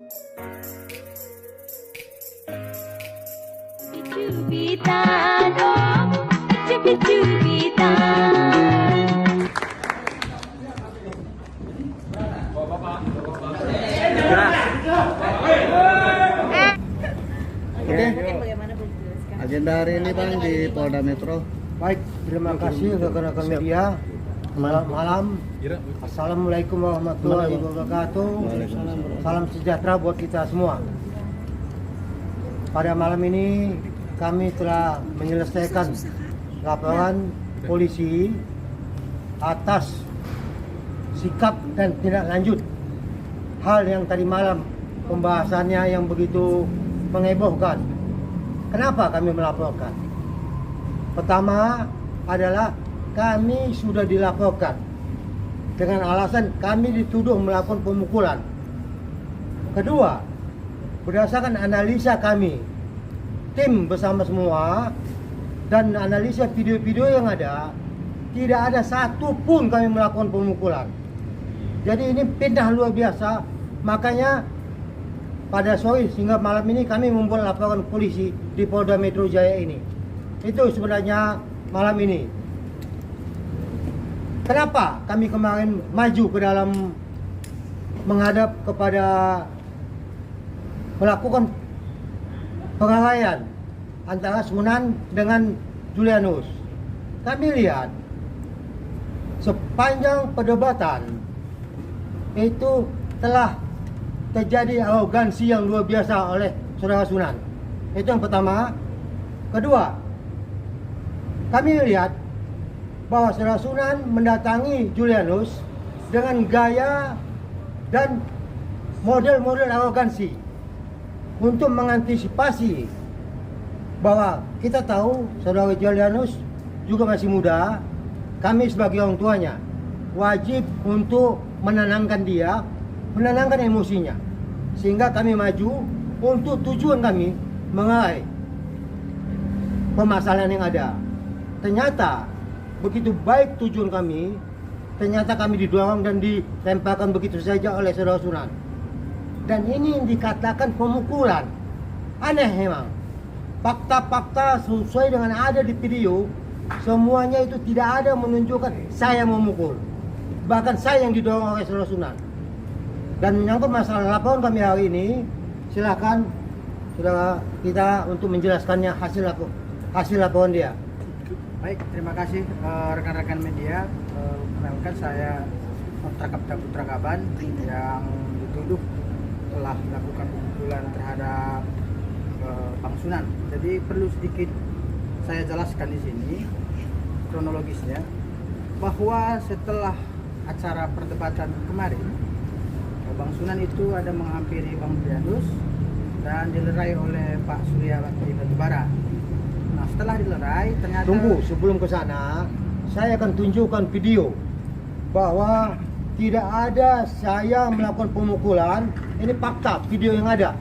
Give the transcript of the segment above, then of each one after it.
Agenda hari ini Bang di Polda Metro. Baik, terima kasih rekan-rekan media. Malam. Assalamualaikum warahmatullahi wabarakatuh. Salam sejahtera buat kita semua. Pada malam ini kami telah menyelesaikan laporan polisi atas sikap dan tindak lanjut hal yang tadi malam pembahasannya yang begitu menghebohkan. Kenapa kami melaporkan? Pertama adalah kami sudah dilaporkan dengan alasan kami dituduh melakukan pemukulan. Kedua, berdasarkan analisa kami, tim bersama semua dan analisa video-video yang ada, tidak ada satu pun kami melakukan pemukulan. Jadi ini fitnah luar biasa. Makanya pada sore hingga malam ini kami membuat laporan polisi di Polda Metro Jaya ini. Itu sebenarnya malam ini. Kenapa kami kemarin maju ke dalam menghadap kepada melakukan pengalaian antara Sunan dengan Julianus? Kami lihat sepanjang perdebatan itu telah terjadi arogansi yang luar biasa oleh saudara Sunan. Itu yang pertama. Kedua, kami lihat bahwa saudara Sunan mendatangi Julianus dengan gaya dan model-model arogansi untuk mengantisipasi bahwa kita tahu saudara Julianus juga masih muda. Kami sebagai orang tuanya wajib untuk menenangkan dia, menenangkan emosinya, sehingga kami maju untuk tujuan kami mengalai permasalahan yang ada. Ternyata begitu baik tujuan kami, ternyata kami didorong dan dilemparkan begitu saja oleh saudara Sunan. Dan ini dikatakan pemukulan. Aneh memang. Fakta-fakta sesuai dengan ada di video, semuanya itu tidak ada menunjukkan saya memukul. Bahkan saya yang didorong oleh saudara Sunan. Dan menyangkut masalah laporan kami hari ini, silakan saudara kita untuk menjelaskannya hasil laporan dia. Baik, terima kasih rekan-rekan media. Kenalkan saya Putra Putra Kaban yang dituduh telah melakukan pemukulan terhadap Bang Sunan. Jadi perlu sedikit saya jelaskan di sini kronologisnya, bahwa setelah acara perdebatan kemarin, Bang Sunan itu ada menghampiri Bang Julianus dan dilerai oleh Pak Surya di Batubara. Nah, setelah dilerai ternyata... Tunggu, sebelum ke sana, saya akan tunjukkan video bahwa tidak ada saya melakukan pemukulan. Ini fakta video yang ada.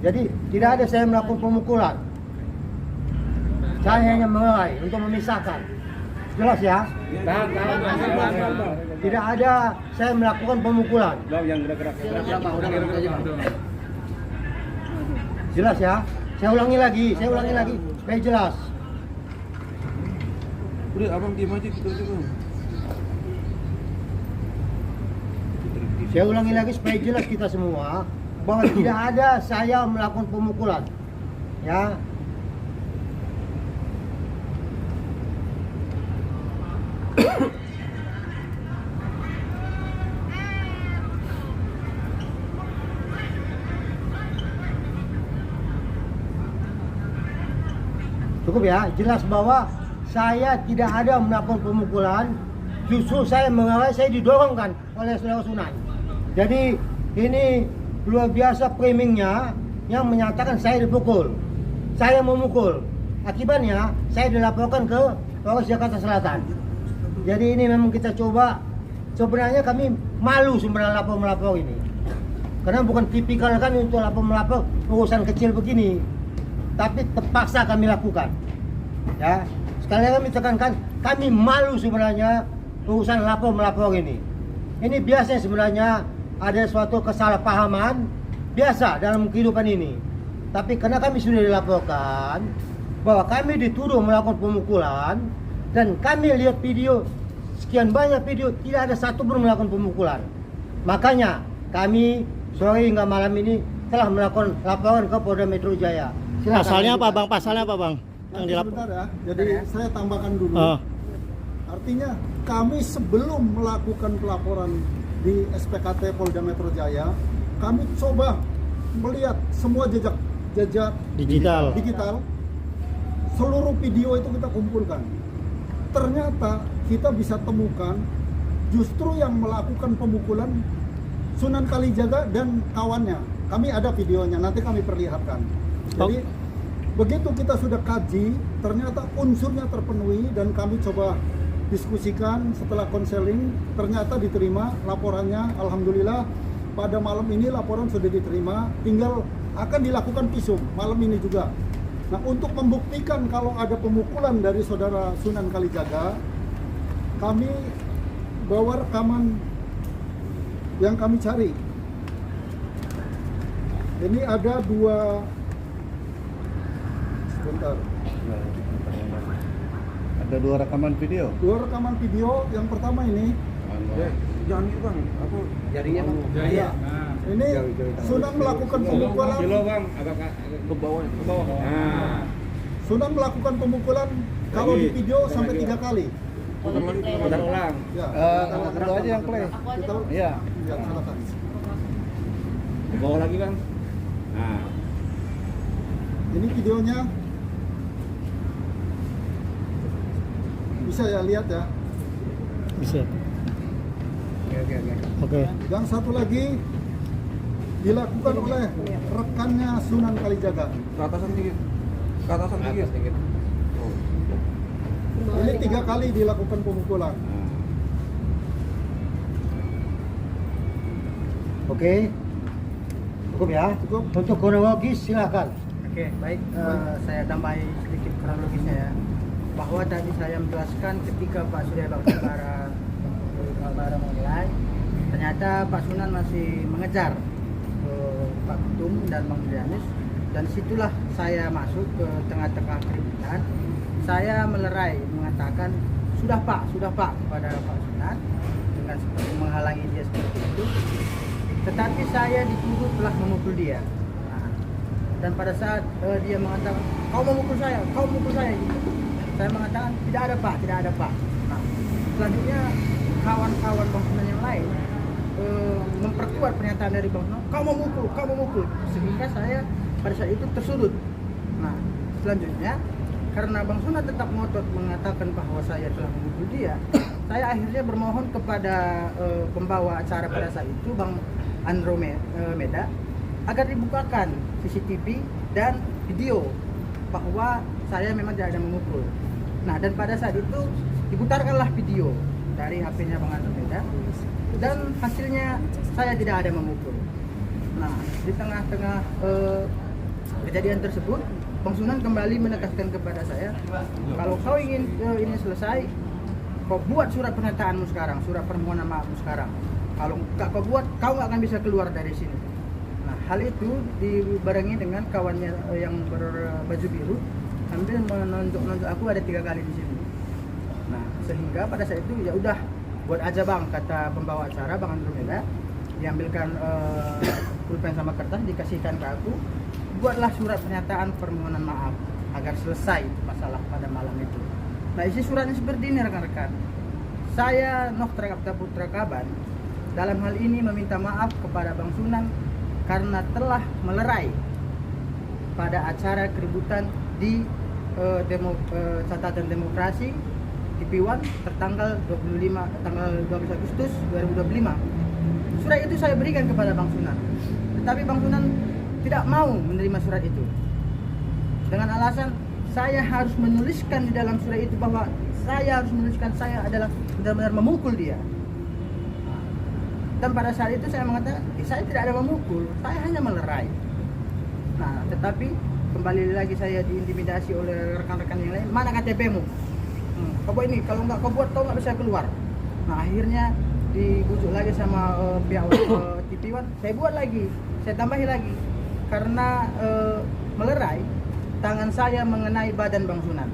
Jadi tidak ada saya melakukan pemukulan. Saya hanya melerai untuk memisahkan. Jelas ya? Tidak ada saya melakukan pemukulan. Jelas ya? Saya ulangi lagi supaya jelas. Udah abang diam aja gitu aja bang. Saya ulangi lagi supaya jelas kita semua bahwa tidak ada saya melakukan pemukulan. Ya. Cukup ya, jelas bahwa saya tidak ada melakukan pemukulan. Justru saya mengalami, saya didorongkan oleh saudara Sunan. Jadi ini luar biasa framingnya yang menyatakan saya dipukul, saya memukul. Akibatnya saya dilaporkan ke Polres Jakarta Selatan. Jadi ini memang kita coba, sebenarnya kami malu sebenarnya melapor ini, karena bukan tipikal kami untuk melapor urusan kecil begini, tapi terpaksa kami lakukan. Ya, sekali lagi kami tekankan, kami malu sebenarnya urusan melapor ini. Ini biasanya sebenarnya ada suatu kesalahpahaman biasa dalam kehidupan ini. Tapi karena kami sudah dilaporkan bahwa kami dituduh melakukan pemukulan dan kami lihat video, sekian banyak video, tidak ada satu pun melakukan pemukulan. Makanya kami sore hingga malam ini telah melakukan laporan ke Polda Metro Jaya. Silakan. Pasalnya apa bang? Pasalnya apa bang? Yang dilapor. Sebentar ya, jadi saya tambahkan dulu. Oh. Artinya kami sebelum melakukan pelaporan di SPKT Polda Metro Jaya, kami coba melihat semua jejak Digital. seluruh video itu kita kumpulkan. Ternyata kita bisa temukan justru yang melakukan pemukulan Sunan Kalijaga dan kawannya. Kami ada videonya, nanti kami perlihatkan. Jadi begitu kita sudah kaji, ternyata unsurnya terpenuhi dan kami coba diskusikan setelah konseling, ternyata diterima laporannya. Alhamdulillah pada malam ini laporan sudah diterima, tinggal akan dilakukan visum malam ini juga. Nah, untuk membuktikan kalau ada pemukulan dari saudara Sunan Kalijaga, kami bawa rekaman yang kami cari. Ini ada dua, sebentar, Ada 2 rekaman video. dua rekaman video. Yang pertama ini, Jangan gitu bang, apa? Jarinya bang. ya, ini Sunan melakukan pemukulan. bang, agak ke bawah. Ke bawah. Nah. Sunan melakukan pemukulan kalau di video sampai 3 kali. Putar ulang. Ya, Lu aja yang play. kita, Iya. ya, silakan. Ke bawah lagi bang. Nah. Ini videonya. Bisa ya lihat ya. Bisa. Oke. Yang satu lagi dilakukan oleh rekannya Sunan Kalijaga. Ke atasan dikit. Ke atasan dikit. Oh. Ini 3 kali dilakukan pemukulan. Oke. Cukup ya. Cukup. Untuk kronologis silakan. Oke, baik. Saya tambahi sedikit kronologisnya ya. Bahwa tadi saya menjelaskan ketika Pak Surya Bakti menilai, ternyata Pak Sunan masih mengejar Pak Ketum dan Bang Julianus, dan situlah saya masuk ke tengah-tengah keributan. Saya melerai mengatakan sudah Pak kepada Pak Sunan dengan seperti menghalangi dia seperti itu. Tetapi saya dituduh telah memukul dia. Nah, dan pada saat dia mengatakan kau memukul saya gitu. Saya mengatakan tidak ada Pak. Nah, selanjutnya kawan-kawan Bang Sunan yang lain memperkuat pernyataan dari Bang Sunan, kau memukul, sehingga saya pada saat itu tersudut. Nah, selanjutnya karena Bang Sunan tetap ngotot mengatakan bahwa saya telah memukul dia, saya akhirnya bermohon kepada pembawa acara pada saat itu, Bang Andromeda, agar dibukakan CCTV dan video bahwa saya memang tidak ada memukul. Nah, dan pada saat itu diputarkanlah video dari HP-nya Bang Andromeda dan hasilnya saya tidak ada memukul. Nah, di tengah-tengah kejadian tersebut, Bang Sunan kembali menegaskan kepada saya, kalau kau ingin ini selesai, kau buat surat pernyataanmu sekarang, surat permohonan maafmu sekarang. Kalau nggak kau buat, kau nggak akan bisa keluar dari sini. Nah, hal itu dibarengi dengan kawannya yang berbaju biru sambil menunjuk-nunjuk aku ada 3 kali di sini. Nah, sehingga pada saat itu ya udah buat aja Bang, kata pembawa acara Bang Andromeda, diambilkan pulpen sama kertas dikasihkan ke aku, buatlah surat pernyataan permohonan maaf agar selesai masalah pada malam itu. Nah, isi suratnya seperti ini rekan-rekan. Saya Noh Trakapta Putra Kaban dalam hal ini meminta maaf kepada Bang Sunan karena telah melerai pada acara keributan di catatan demokrasi TV1 tertanggal 12 Agustus 2025. Surat itu saya berikan kepada Bang Sunan, tetapi Bang Sunan tidak mau menerima surat itu dengan alasan saya harus menuliskan di dalam surat itu bahwa saya harus menuliskan saya adalah benar-benar memukul dia. Dan pada saat itu saya mengatakan, saya tidak ada memukul, saya hanya melerai. Nah, tetapi kembali lagi saya diintimidasi oleh rekan-rekan yang lain, mana KTP-mu? Kau buat ini, kalau nggak kau buat, kau nggak bisa keluar. Nah, akhirnya dibujuk lagi sama pihak TV1, saya buat lagi. saya tambahi lagi karena melerai tangan saya mengenai badan Bang Sunan.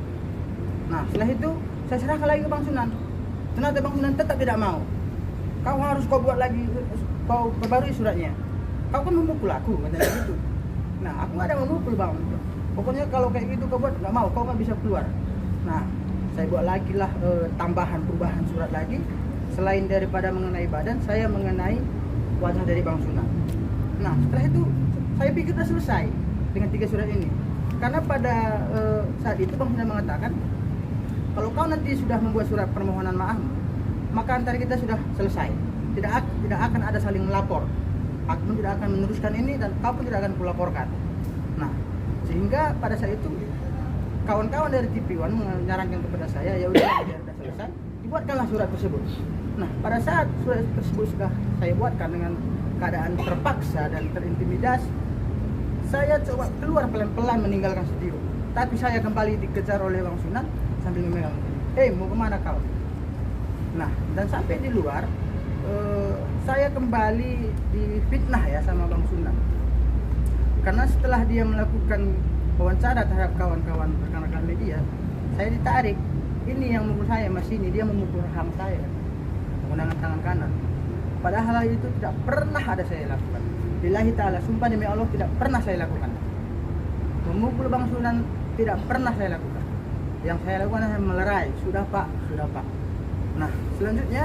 Nah setelah itu saya serahkan lagi ke Bang Sunan. Ternyata Bang Sunan tetap tidak mau. Kau buat lagi, kau perbarui suratnya. Kau kan memukul aku, katanya gitu. Nah aku nggak ada memukul Bang. Pokoknya kalau kayak gitu kau buat, nggak mau, kau nggak bisa keluar. Nah saya buat lagi lah perubahan surat lagi. Selain daripada mengenai badan, saya mengenai wajah dari Bang Sunan. Nah setelah itu saya pikir sudah selesai dengan 3 surat ini. Karena pada saat itu Bang Sunan mengatakan, kalau kau nanti sudah membuat surat permohonan maaf, maka antara kita sudah selesai. Tidak akan ada saling melapor. Aku pun tidak akan meneruskan ini dan kau pun tidak akan kulaporkan. Nah, sehingga pada saat itu kawan-kawan dari TV One menyarankan kepada saya, ya udah biar sudah selesai, dibuatkanlah surat tersebut. Nah, pada saat surat tersebut sudah saya buatkan dengan keadaan terpaksa dan terintimidasi, saya coba keluar pelan-pelan meninggalkan studio. Tapi saya kembali dikejar oleh Bang Sunan sambil memegang, mau kemana kau? Nah, dan sampai di luar, saya kembali difitnah ya sama Bang Sunan. Karena setelah dia melakukan wawancara terhadap kawan-kawan rekan-rekan media, saya ditarik. Ini yang memukul saya, Mas ini dia memukul rahang saya menggunakan tangan kanan. Padahal hal itu tidak pernah ada saya lakukan. Lillahi ta'ala, sumpah demi Allah tidak pernah saya lakukan. Memukul Bang Sunan tidak pernah saya lakukan. Yang saya lakukan adalah melerai. Sudah Pak. Nah selanjutnya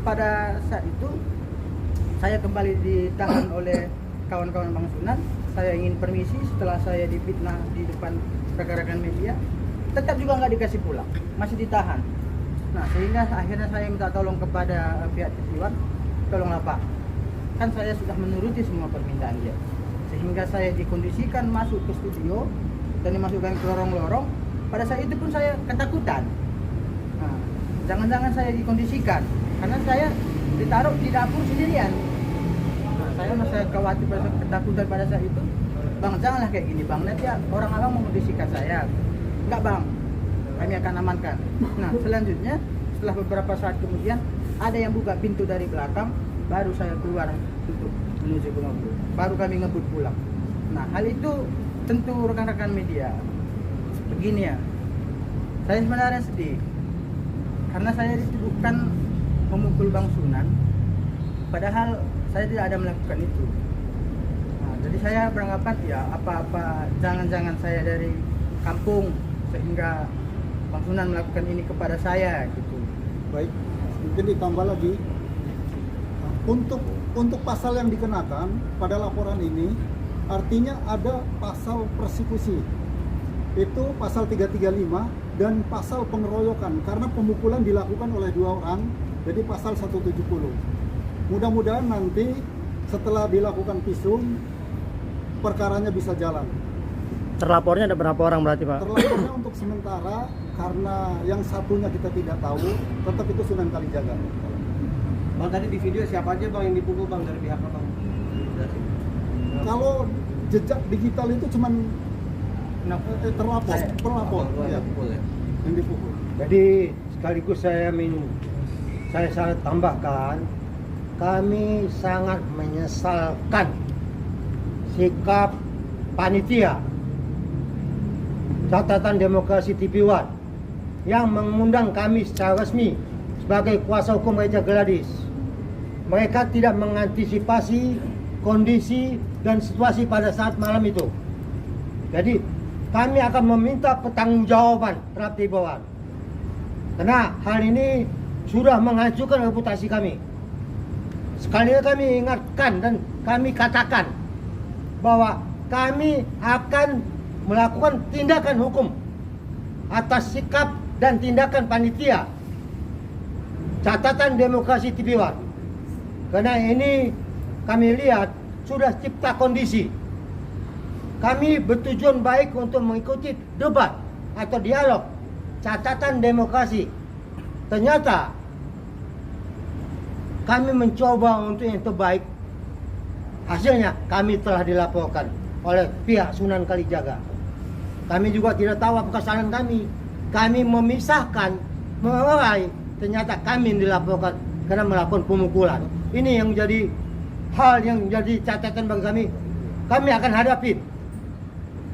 pada saat itu saya kembali ditahan oleh kawan-kawan Bang Sunan. Saya ingin permisi setelah saya difitnah di depan rekan-rekan media. Tetap juga nggak dikasih pulang, masih ditahan. Nah sehingga akhirnya saya minta tolong kepada pihak TV One, tolonglah Pak, kan saya sudah menuruti semua permintaan dia, sehingga saya dikondisikan masuk ke studio dan dimasukkan ke lorong-lorong. Pada saat itu pun saya ketakutan. Nah, jangan-jangan saya dikondisikan karena saya ditaruh di dapur sendirian. Nah, saya masih khawatir, ketakutan pada saat itu. Bang, janganlah kayak gini Bang, nanti orang awam mengkondisikan saya. Enggak Bang, kami akan amankan. Nah selanjutnya setelah beberapa saat kemudian ada yang buka pintu dari belakang, baru saya keluar untuk menuju ke mobil. Baru kami ngebut pulang. Nah hal itu tentu rekan-rekan media begini ya, saya sebenarnya sedih karena saya dituduhkan memukul Bang Sunan, padahal saya tidak ada melakukan itu. Nah, jadi saya beranggapan ya apa-apa, jangan-jangan saya dari kampung sehingga Bang Sunan melakukan ini kepada saya gitu. Baik, mungkin ditambah lagi untuk pasal yang dikenakan pada laporan ini, artinya ada pasal persekusi. Itu pasal 335 dan pasal pengeroyokan karena pemukulan dilakukan oleh 2 orang, jadi pasal 170. Mudah-mudahan nanti setelah dilakukan visum perkaranya bisa jalan. Terlapornya ada berapa orang berarti Pak? Terlapornya untuk sementara karena yang satunya kita tidak tahu, tetap itu Sunan Kalijaga. Bang, tadi di video siapa aja Bang yang dipukul Bang dari pihak Bang? Kalau jejak digital itu cuman pelapor ya, yang dipukul. Jadi sekaligus saya sangat tambahkan, kami sangat menyesalkan sikap panitia Catatan Demokrasi TV One yang mengundang kami secara resmi sebagai kuasa hukum Gereja Gladys. Mereka tidak mengantisipasi kondisi dan situasi pada saat malam itu. Jadi kami akan meminta pertanggungjawaban terhadap TV One. Karena hal ini sudah menghancurkan reputasi kami. Sekali lagi kami ingatkan dan kami katakan bahwa kami akan melakukan tindakan hukum atas sikap dan tindakan panitia Catatan Demokrasi TV One. Karena ini kami lihat sudah cipta kondisi. Kami bertujuan baik untuk mengikuti debat atau dialog Catatan Demokrasi. Ternyata kami mencoba untuk yang terbaik. Hasilnya kami telah dilaporkan oleh pihak Sunan Kalijaga. Kami juga tidak tahu apa kesalahan kami. Kami memisahkan, melerai, ternyata kami yang dilaporkan karena melakukan pemukulan. Ini yang menjadi hal yang menjadi catatan bagi kami. kami akan hadapi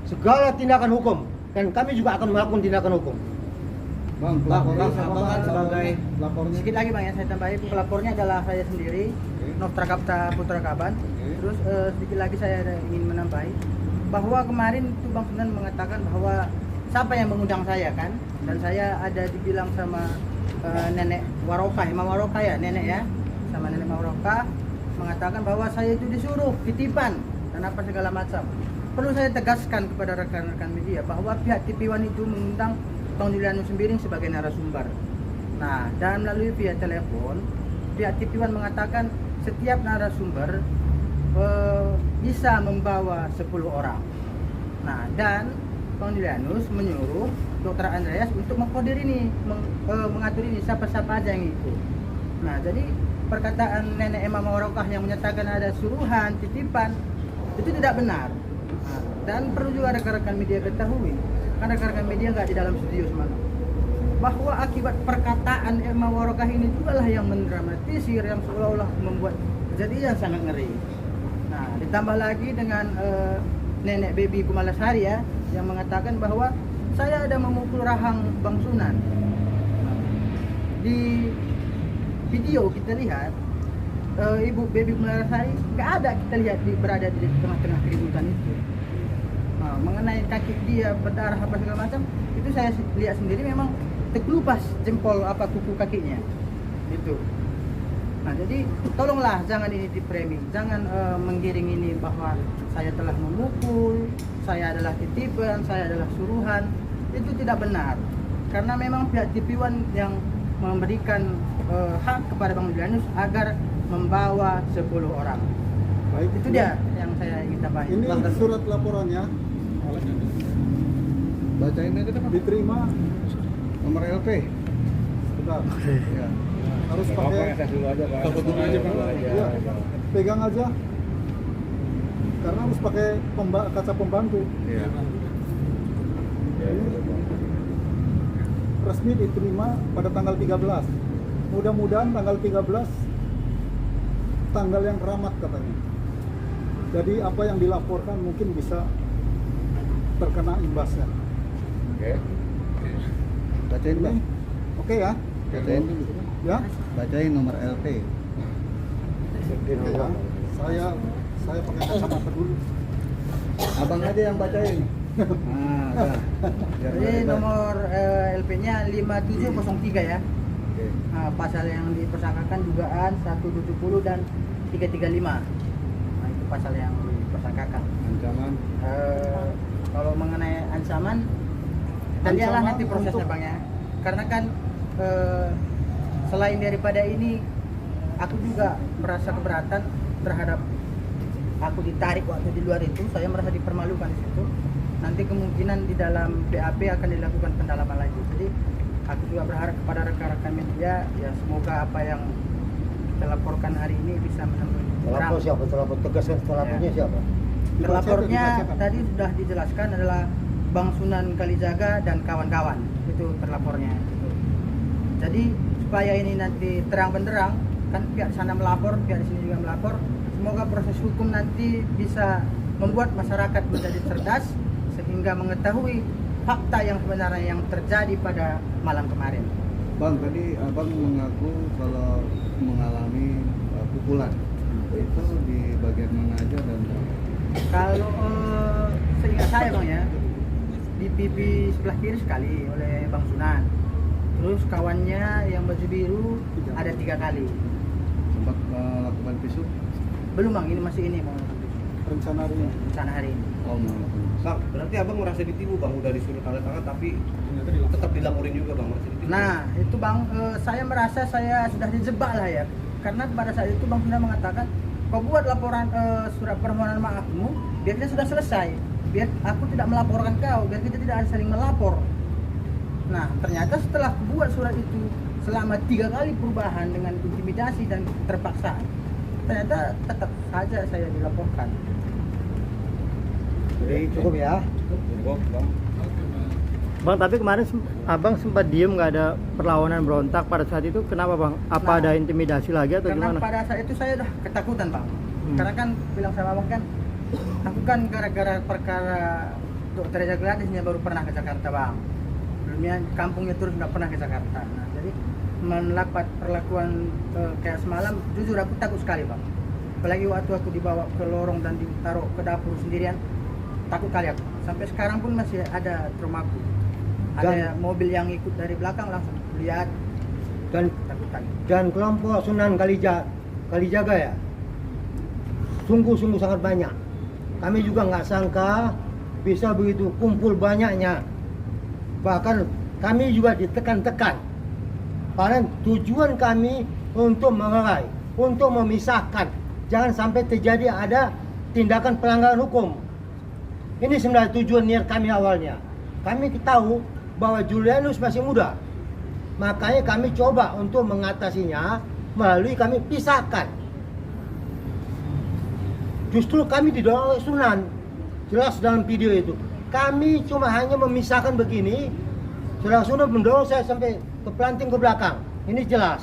segala tindakan hukum dan kami juga akan melakukan tindakan hukum. Bang, Bang, pelapornya abang kan sebagai pelapornya sedikit lagi bang ya, saya tambahin pelapornya adalah saya sendiri, Noftra Kapta Putra Kaban. Terus sedikit lagi saya ingin menambahi bahwa kemarin itu Bang Sunan mengatakan bahwa siapa yang mengundang saya kan, dan saya ada dibilang sama nenek Waroka, Imam Waroka ya, nenek ya, sama nenek Waroka mengatakan bahwa saya itu disuruh titipan dan apa segala macam. Perlu saya tegaskan kepada rekan-rekan media bahwa pihak TV One itu mengundang Bang Julianus Sembiring sebagai narasumber. Nah, dan melalui via telepon, pihak TV One mengatakan setiap narasumber bisa membawa 10 orang. Nah, dan Bang Julianus menyuruh Dr. Andreas untuk mengkodir ini, mengatur ini siapa-siapa aja yang ikut. Nah, jadi perkataan nenek Imam Warokah yang menyatakan ada suruhan, titipan, itu tidak benar. Nah, dan perlu juga rekan-rekan media ketahui, karena rekan-rekan media nggak di dalam studio semalam, bahwa akibat perkataan Imam Warokah ini juga lah yang mendramatisir, yang seolah-olah membuat kejadian sangat ngeri. Nah, ditambah lagi dengan nenek Baby Kumalasari ya, yang mengatakan bahwa saya ada memukul rahang Bang Sunan. Di video kita lihat Ibu Baby Kumalasari nggak ada, kita lihat berada di tengah-tengah keributan itu. Nah, mengenai kaki dia berdarah apa segala macam, itu saya lihat sendiri memang terkelupas jempol apa kuku kakinya itu. Nah, jadi tolonglah jangan ini di framing, jangan menggiring ini bahwa saya telah memukul, saya adalah titipan, saya adalah suruhan. Itu tidak benar, karena memang pihak TV One yang memberikan hak kepada Bang Julianus agar membawa 10 orang. Baik, Itu dia yang saya ingin tambahin. Ini Bang, surat laporannya bacain aja deh, Bang. diterima. Nomor LP. Bentar. Ya. Harus pakai. Iya, pegang aja. Karena harus pakai kaca pembantu. Iya. Ini resmi diterima pada tanggal 13. Mudah-mudahan tanggal 13 tanggal yang keramat katanya. Jadi apa yang dilaporkan mungkin bisa terkena imbasnya. Oke. Bacain, Bang. Oke ya? Bacain. Ya? Bacain nomor LP. Ya. Saya pakai kacamata dulu. Abang aja yang bacain. Nah, dah. Biar Jadi bebas. nomor LP-nya 5703 ya. Oke. Nah, pasal yang dipersangkakan dugaan 170 dan 335. Nah, itu pasal yang dipersangkakan. Ancaman. Kalau mengenai ancaman, kita lihatlah Ancaman nanti prosesnya untuk- Bang ya. Karena kan selain daripada ini, aku juga merasa keberatan terhadap aku ditarik waktu di luar itu, saya merasa dipermalukan di situ. Nanti kemungkinan di dalam BAP akan dilakukan pendalaman lagi. Jadi aku juga berharap kepada rekan-rekan media, ya semoga apa yang kita laporkan hari ini bisa menemui terang. Terlapor siapa? Terlapor tegaskan terlapornya siapa? Terlapornya Dibacakan. tadi sudah dijelaskan adalah Bang Sunan Kalijaga dan kawan-kawan, itu terlapornya. Jadi supaya ini nanti terang benderang, kan pihak sana melapor, pihak di sini juga melapor. Semoga proses hukum nanti bisa membuat masyarakat menjadi cerdas sehingga mengetahui fakta yang sebenarnya yang terjadi pada malam kemarin. Bang, tadi Abang mengaku kalau mengalami pukulan. Itu di bagian mana aja dan Kalau seingat saya Bang ya, di pipi sebelah kiri sekali oleh Bang Sunan. Terus kawannya yang baju biru ada 3 kali. sempat melakukan visum? Belum Bang, ini masih ini Bang. Rencana hari ini. Rencana hari ini. Oh, melakukan. Bang, berarti abang merasa ditipu bang, udah disuruh tanda tangan tapi tetap dilaporin juga bang, merasa ditipu. Nah itu Bang, saya merasa saya sudah dijebak lah ya. Karena pada saat itu Bang sudah mengatakan, kau buat laporan surat permohonan maafmu, biar kita sudah selesai. Biar aku tidak melaporkan kau, biar kita tidak ada saling melapor. Nah ternyata setelah buat surat itu, selama 3 kali perubahan dengan intimidasi dan terpaksa, ternyata tetap saja saya dilaporkan. Jadi cukup ya. Cukup bang. Bang, tapi kemarin abang sempat diem, nggak ada perlawanan berontak pada saat itu. Kenapa bang? Apa Nah, ada intimidasi lagi atau Karena gimana? pada saat itu saya udah ketakutan Bang. Hmm. Karena kan bilang sama Abang kan, Aku kan gara-gara perkara Dr. Reza Gladysnya baru pernah ke Jakarta bang. Sebelumnya kampungnya terus nggak pernah ke Jakarta. Nah, jadi mendapat perlakuan kayak semalam, jujur aku takut sekali bang. Apalagi waktu aku dibawa ke lorong dan ditaruh ke dapur sendirian, takut kali aku. Sampai sekarang pun masih ada traumaku. Ada mobil yang ikut dari belakang langsung lihat Dan takut kali. dan kelompok Sunan Kalijaga ya, sungguh sangat banyak. Kami juga nggak sangka bisa begitu kumpul banyaknya. Bahkan kami juga ditekan-tekan. Padahal tujuan kami untuk melerai, untuk memisahkan. Jangan sampai terjadi ada tindakan pelanggaran hukum. Ini sebenarnya tujuan niat kami awalnya. Kami tahu bahwa Julianus masih muda. Makanya kami coba untuk mengatasinya melalui kami pisahkan. Justru kami didorong oleh Sunan. Jelas dalam video itu. Kami cuma hanya memisahkan begini. Saudara Sunan mendorong saya sampai ke planting ke belakang. Ini jelas.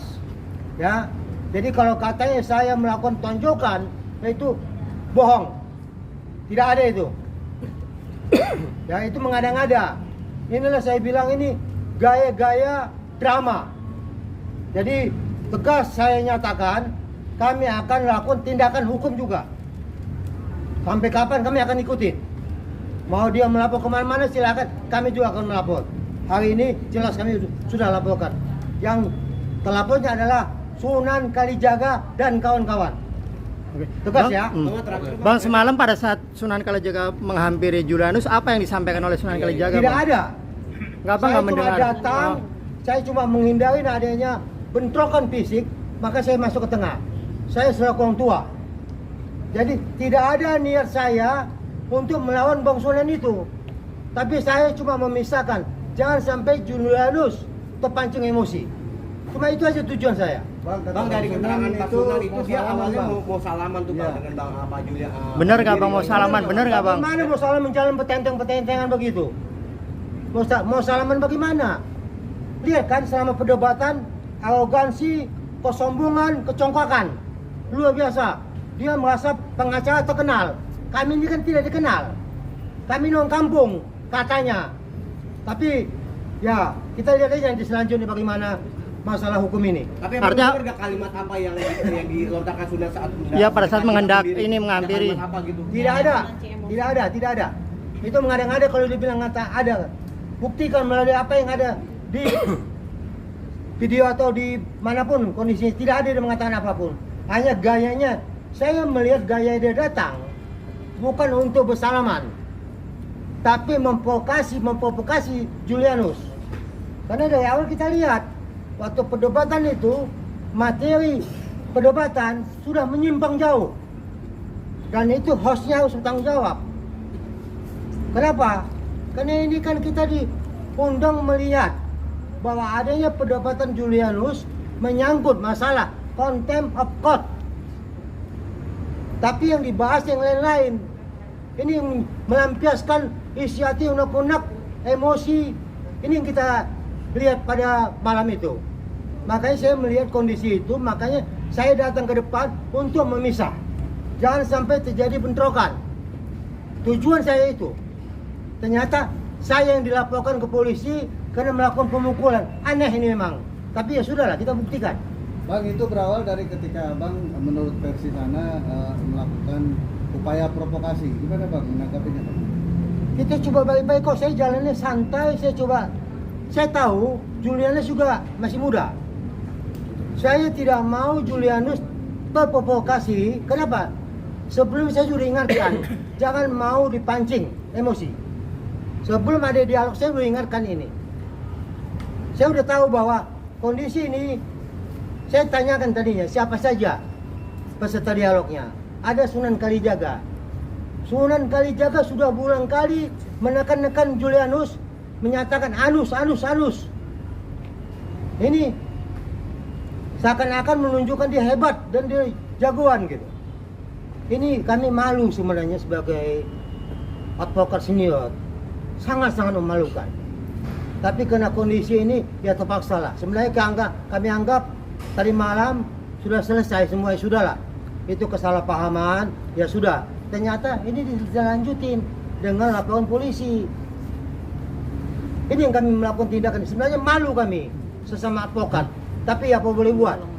Ya. Jadi kalau katanya saya melakukan tonjokan, itu bohong. Tidak ada itu. Ya, itu mengada-ngada. Inilah saya bilang ini gaya-gaya drama. Jadi tegas saya nyatakan kami akan lakukan tindakan hukum juga. Sampai kapan kami akan ikutin. Mau dia melapor kemana-mana silakan, kami juga akan melapor. Hari ini jelas kami sudah laporkan. Yang terlapornya adalah Sunan Kalijaga dan kawan-kawan. Oke. Tegas Bang, ya. Bang, semalam pada saat Sunan Kalijaga menghampiri Julianus, apa yang disampaikan oleh Sunan Kalijaga? Tidak Bang? ada. Nggak, Bang, Saya nggak cuma mendengar. datang, saya cuma menghindari adanya bentrokan fisik, maka saya masuk ke tengah. Saya selaku orang tua. Jadi tidak ada niat saya untuk melawan Bang Sunan itu. Tapi saya cuma memisahkan, jangan sampai Julianus terpancing emosi. Cuma itu aja tujuan saya. Bang, dari keterangan Pak Sunan itu dia awalnya mau salaman tuh Bang dengan Bang Pak Julia. Bener nggak Bang mau salaman? Bener nggak Bang? Bagaimana mau salaman jalan petenteng-petentengan begitu? Mau salaman bagaimana? Lihat kan selama perdebatan, arogansi, kesombongan, kecongkakan. Luar biasa. Dia merasa pengacara terkenal. Kami ini kan tidak dikenal. Kami non kampung katanya. Tapi ya kita lihat aja nanti selanjutnya bagaimana masalah hukum ini. Tapi Artinya- benar nggak kalimat apa yang dilontarkan Sunan saat Iya, pada saat menghampiri. Kalimat apa gitu? Tidak ada. Itu mengada-ngada kalau dibilang ngata ada. Buktikan melalui apa yang ada di video atau di manapun kondisinya, tidak ada dia mengatakan apapun. Hanya gayanya, saya melihat gaya dia datang bukan untuk bersalaman, tapi memprovokasi Julianus. Karena dari awal kita lihat waktu perdebatan itu, materi perdebatan sudah menyimpang jauh. Dan itu hostnya harus bertanggung jawab. Kenapa? Karena ini kan kita diundang melihat bahwa adanya perdebatan Julianus menyangkut masalah contempt of court. Tapi yang dibahas yang lain-lain. Ini melampiaskan isi hati unek-unek, emosi. Ini yang kita lihat pada malam itu. Makanya saya melihat kondisi itu, makanya saya datang ke depan untuk memisah. Jangan sampai terjadi bentrokan. Tujuan saya itu. Ternyata saya yang dilaporkan ke polisi karena melakukan pemukulan. Aneh ini memang. Tapi ya sudahlah, kita buktikan. Bang, itu berawal dari ketika Abang menurut versi sana melakukan upaya provokasi. Gimana Bang menanggapinya Bang? Kita coba baik-baik kok, saya jalannya santai, saya tahu Julianus juga masih muda. Saya tidak mau Julianus berprovokasi. Kenapa? Sebelum saya sudah ingatkan, jangan mau dipancing emosi. Sebelum ada dialog, saya sudah ingatkan ini. Saya sudah tahu bahwa kondisi ini, saya tanyakan tadinya, siapa saja peserta dialognya. Ada Sunan Kalijaga. Sunan Kalijaga sudah berulang kali menekan-nekan Julianus, menyatakan anus. Ini seakan-akan menunjukkan dia hebat dan dia jagoan gitu. Ini kami malu sebenarnya sebagai advokat senior. Sangat-sangat memalukan. Tapi karena kondisi ini ya terpaksa lah. Sebenarnya kami anggap tadi malam sudah selesai semua, ya sudahlah. Itu kesalahpahaman, ya sudah. ternyata ini dilanjutin dengan laporan polisi. Ini yang kami melakukan tindakan. Sebenarnya malu kami sesama advokat, tapi apa boleh buat?